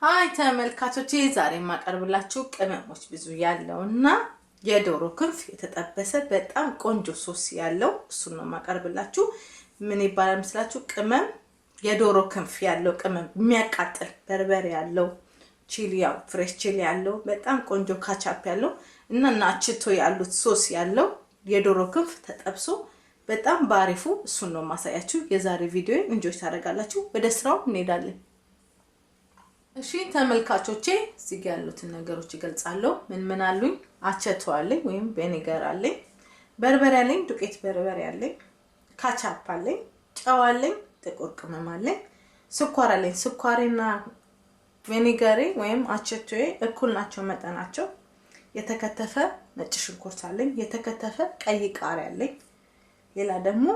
ሃይ ተመልካቾቼ ዛሬ ማቀርብላችሁ ቅመሞች ብዙ ያለውና የዶሮ ክንፍ የተጠበሰ በጣም ቆንጆ ሶስ ያለው እሱን ነው ማቀርብላችሁ። ምን ይባላል መስላችሁ? ቅመም የዶሮ ክንፍ ያለው ቅመም የሚያቃጥል በርበሬ ያለው ቺሊ ያው ፍሬሽ ቺሊ ያለው በጣም ቆንጆ ካቻፕ ያለው እና ናችቶ ያሉት ሶስ ያለው የዶሮ ክንፍ ተጠብሶ በጣም ባሪፉ እሱን ነው ማሳያችሁ። የዛሬ ቪዲዮ ኢንጆይ ታደርጋላችሁ። ወደ ስራው እንሄዳለን። እሺ ተመልካቾቼ እዚህ ጋር ያሉትን ነገሮች ይገልጻለሁ። ምን አሉኝ? አቸቶ አለኝ ወይም ቬኒገር አለኝ፣ በርበሬ አለኝ፣ ዱቄት በርበሬ አለኝ፣ ካቻፕ አለኝ፣ ጨው አለኝ፣ ጥቁር ቅመም አለኝ፣ ስኳር አለኝ። ስኳሬና ቬኒገሬ ወይም አቸቶዬ እኩል ናቸው መጠናቸው። የተከተፈ ነጭ ሽንኩርት አለኝ፣ የተከተፈ ቀይ ቃሪያ አለኝ። ሌላ ደግሞ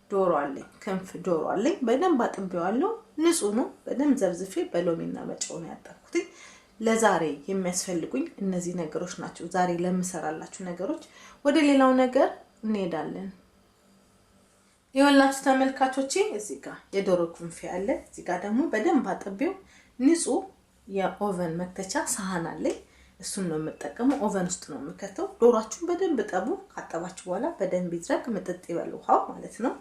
ዶሮ አለኝ፣ ክንፍ ዶሮ አለኝ። በደንብ አጥቤዋለሁ። ንጹህ ነው። በደንብ ዘብዝፌ በሎሚና በጨው ነው ያጠብኩት። ለዛሬ የሚያስፈልጉኝ እነዚህ ነገሮች ናቸው። ዛሬ ለምሰራላችሁ ነገሮች ወደ ሌላው ነገር እንሄዳለን። ይኸውላችሁ ተመልካቾቼ እዚህ ጋር የዶሮ ክንፍ አለ። እዚህ ጋር ደግሞ በደንብ አጥቤው ንጹህ የኦቨን መክተቻ ሳህን አለኝ። እሱን ነው የምጠቀመው። ኦቨን ውስጥ ነው የምከተው። ዶሮአችሁን በደንብ ጠቡ። ካጠባችሁ በኋላ በደንብ ይድረቅ፣ ምጥጥ ይበል ውሃው ማለት ነው።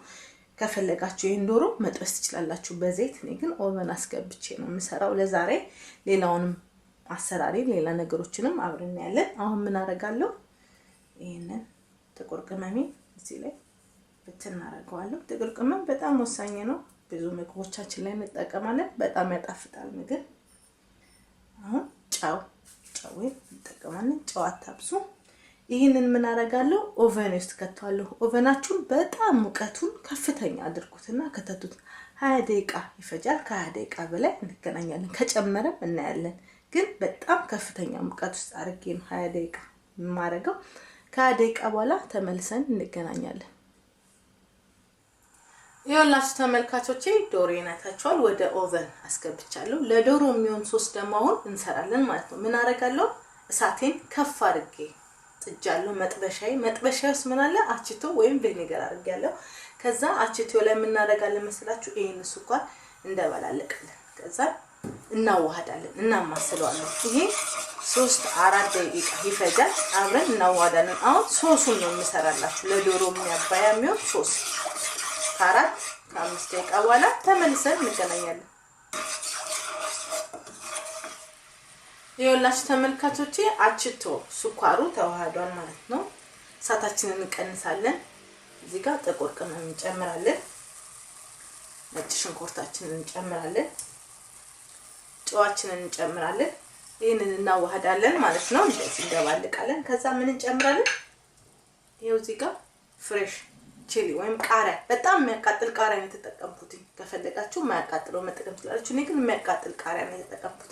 ከፈለጋችሁ ይሄን ዶሮ መጥበስ ትችላላችሁ በዘይት። እኔ ግን ኦቨን አስገብቼ ነው የምሰራው ለዛሬ። ሌላውንም አሰራሪ ሌላ ነገሮችንም አብረን ያለን። አሁን ምን አደርጋለሁ? ይሄንን ጥቁር ቅመሜ እዚህ ላይ ብትናረጋዋለሁ። ጥቁር ቅመም በጣም ወሳኝ ነው። ብዙ ምግቦቻችን ላይ እንጠቀማለን። በጣም ያጣፍጣል ምግብ። አሁን ጨው እንጠቀማለን። ጨው አታብዙ። ይሄንን ምን አደርጋለሁ? ኦቨን ውስጥ ከተዋለሁ። ኦቨናችሁን በጣም ሙቀቱን ከፍተኛ አድርጉትና ከተቱት። 20 ደቂቃ ይፈጃል። ከ20 ደቂቃ በላይ እንገናኛለን። ከጨመረም እናያለን። ግን በጣም ከፍተኛ ሙቀት ውስጥ አድርጌ ነው 20 ደቂቃ የማደርገው። ከ20 ደቂቃ በኋላ ተመልሰን እንገናኛለን። ይኸውላችሁ ተመልካቾቼ ዶሮዬን አይታችኋል። ወደ ኦቨን አስገብቻለሁ። ለዶሮ የሚሆን ሶስ ደግሞ አሁን እንሰራለን ማለት ነው። ምን አደርጋለሁ? እሳቴን ከፍ አድርጌ ጥጃለሁ። መጥበሻዬ ውስጥ ምን አለ? አችቶ ወይም ቬኒገር አድርጌያለሁ። ከዛ አችቶ ላይ ምን እናደርጋለን መስላችሁ? ይሄን ስኳር እንደበላለቃለን። ከዛ እናዋሃዳለን፣ እናማስለዋለን። ይሄ 3-4 ደቂቃ ይፈጃል። አብረን እናዋሃዳለን። አሁን ሶሱን ነው የምሰራላችሁ። ለዶሮ የሚያባያ የሚሆን ሶስ ከ4-5 ደቂቃ በኋላ ተመልሰን እንገናኛለን። ይኸውላችሁ ተመልካቾቼ አችቶ ስኳሩ ተዋህዷል ማለት ነው። እሳታችንን እንቀንሳለን። እዚህ ጋር ጥቁር ቅመም እንጨምራለን። ነጭ ሽንኩርታችንን እንጨምራለን። ጨዋችንን እንጨምራለን። ይሄንን እናዋህዳለን ማለት ነው። እንደዚህ እንደባልቃለን። ከዛ ምን እንጨምራለን? ይሄው እዚህ ጋር ፍሬሽ ቺሊ ወይም ቃሪያ፣ በጣም የሚያቃጥል ቃሪያ ነው የተጠቀምኩት። ከፈለጋችሁ የማያቃጥለው መጠቀም ትችላላችሁ። እኔ ግን የሚያቃጥል ቃሪያ ነው የተጠቀምኩት።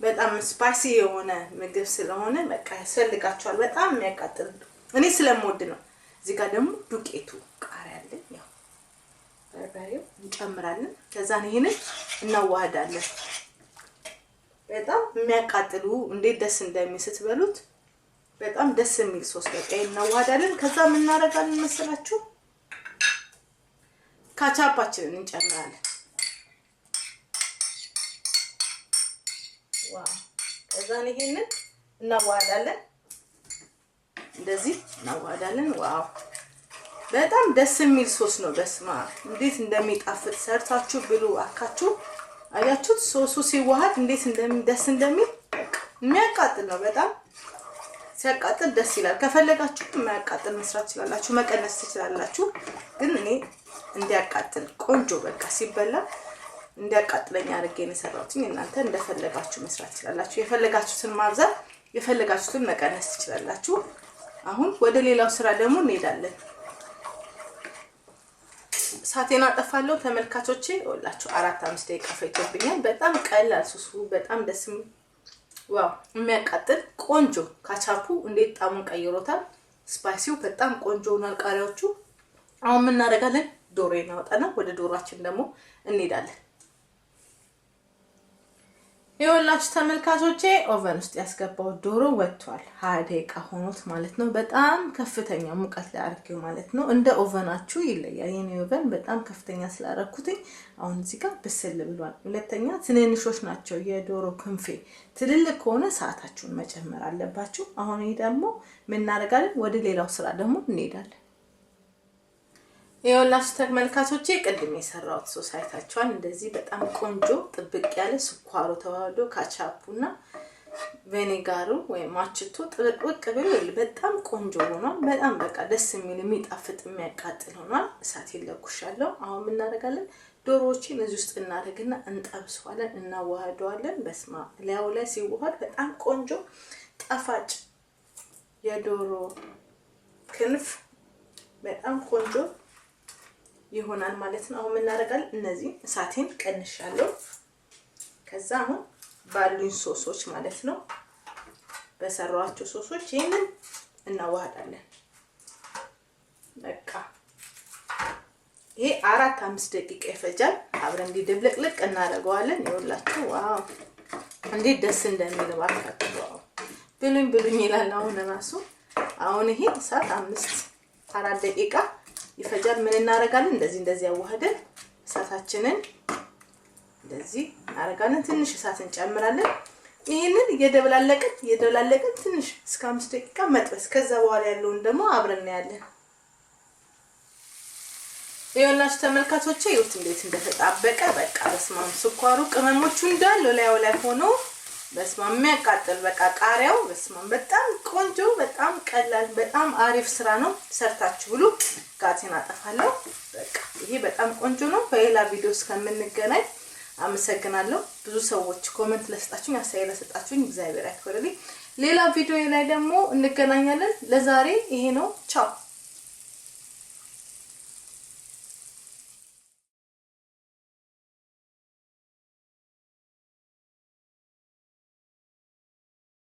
በጣም ስፓይሲ የሆነ ምግብ ስለሆነ በቃ ያስፈልጋችኋል። በጣም የሚያቃጥል እኔ ስለምወድ ነው። እዚህ ጋር ደግሞ ዱቄቱ ቃሪያ አለኝ። ያው በርበሬው እንጨምራለን። ከዛ ይሄንን እናዋሃዳለን። በጣም የሚያቃጥሉ እንዴት ደስ እንደሚስት በሉት። በጣም ደስ የሚል ሶስ በቃ እናዋሃዳለን። ከዛ ምን እናደርጋለን መሰላችሁ? ካቻፓችንን እንጨምራለን። ዋው! ከዛ ይሄንን እናዋሃዳለን። እንደዚህ እናዋሃዳለን። ዋው! በጣም ደስ የሚል ሶስ ነው። በስማ እንዴት እንደሚጣፍጥ ሰርታችሁ ብሉ አካችሁ። አያችሁት? ሶሱ ሲዋሃድ እንዴት ደስ እንደሚል የሚያቃጥል ነው በጣም ሲያቃጥል ደስ ይላል። ከፈለጋችሁ የማያቃጥል መስራት ትችላላችሁ፣ መቀነስ ትችላላችሁ። ግን እኔ እንዲያቃጥል ቆንጆ በቃ ሲበላ እንዲያቃጥለኝ አድርጌ ነው የሰራሁት። እናንተ እንደፈለጋችሁ መስራት ትችላላችሁ። የፈለጋችሁትን ማብዛት፣ የፈለጋችሁትን መቀነስ ትችላላችሁ። አሁን ወደ ሌላው ስራ ደግሞ እንሄዳለን። እሳቴን አጠፋለሁ ተመልካቾቼ። ወላችሁ 4-5 ደቂቃ ፈጅቶብኛል። በጣም ቀላል ሶሱ በጣም ደስ የሚል ዋው! የሚያቃጥል ቆንጆ ካቻፑ እንዴት ጣሙን ቀይሮታል። ስፓይሲው በጣም ቆንጆ ሆኗል። ቃሪያዎቹ አሁን ምን እናደርጋለን? ዶሮዬን አወጣና ወደ ዶሮአችን ደግሞ እንሄዳለን። ይኸውላችሁ ተመልካቾቼ ኦቨን ውስጥ ያስገባው ዶሮ ወጥቷል። 20 ደቂቃ ሆኖት ማለት ነው። በጣም ከፍተኛ ሙቀት ላይ አድርጌው ማለት ነው። እንደ ኦቨናችሁ ይለያል። የኔ ኦቨን በጣም ከፍተኛ ስላደረኩት አሁን እዚህ ጋር ብስል ብሏል። ሁለተኛ ትንንሾች ናቸው የዶሮ ክንፌ። ትልልቅ ከሆነ ሰዓታችሁን መጨመር አለባችሁ። አሁን ይሄ ደግሞ ምን እናደርጋለን? ወደ ሌላው ስራ ደግሞ እንሄዳለን። ይኸውላችሁ ተመልካቾቼ ቅድም የሰራሁት ሶስ አይታችኋል። እንደዚህ በጣም ቆንጆ ጥብቅ ያለ ስኳሩ ተዋህዶ ካቻፑና ቬኔጋሩ ወይ ማችቶ ጥብቅ ብሎ በጣም ቆንጆ ሆኗል። በጣም በቃ ደስ የሚል የሚጣፍጥ የሚያቃጥል ሆኗል። እሳት ይለኩሻለሁ። አሁን ምን እናደርጋለን? ዶሮዎችን እዚህ ውስጥ እናደርግና እንጠብሰዋለን፣ እናዋህደዋለን። በስማ ላዩ ላይ ሲዋሃድ በጣም ቆንጆ ጣፋጭ የዶሮ ክንፍ በጣም ቆንጆ ይሆናል ማለት ነው። አሁን ምን እናደርጋለን? እነዚህ እሳቴን ቀንሻለሁ። ከዛ አሁን ባሉኝ ሶሶች ማለት ነው በሰራኋቸው ሶሶች ይሄንን እናዋሃዳለን። በቃ ይሄ 4-5 ደቂቃ ይፈጃል። አብረን እንዲደብለቅልቅ እናደርገዋለን። ይኸውላችሁ ዋው እንዴት ደስ እንደሚል ባካችሁ። ዋው ብሉኝ ይላል አሁን ራሱ። አሁን ይሄ እሳት 5-4 ደቂቃ ይፈጃል። ምን እናደርጋለን? እንደዚህ ያዋህደን እሳታችንን እንደዚህ እናደርጋለን። ትንሽ እሳት እንጨምራለን። ይሄንን እየደብላለቀን ትንሽ እስከ 5 ደቂቃ መጥበስ። ከዛ በኋላ ያለውን ደግሞ አብረን እናያለን። ይኸውላችሁ ተመልካቾቼ ይሁት እንዴት እንደተጣበቀ በቃ በስማም ስኳሩ ቅመሞቹ እንዳለ ላይ ሆኖ በስማም የሚያቃጥል በቃ ቃሪያው በስማም በጣም ቆንጆ በጣም ቀላል በጣም አሪፍ ስራ ነው። ሰርታችሁ ብሉ። ጋቴን አጠፋለሁ። በቃ ይሄ በጣም ቆንጆ ነው። በሌላ ቪዲዮ እስከምንገናኝ አመሰግናለሁ። ብዙ ሰዎች ኮሜንት ለሰጣችሁኝ አስተያየት ለሰጣችሁኝ እግዚአብሔር ያክብርልኝ። ሌላ ቪዲዮ ላይ ደግሞ እንገናኛለን። ለዛሬ ይሄ ነው። ቻው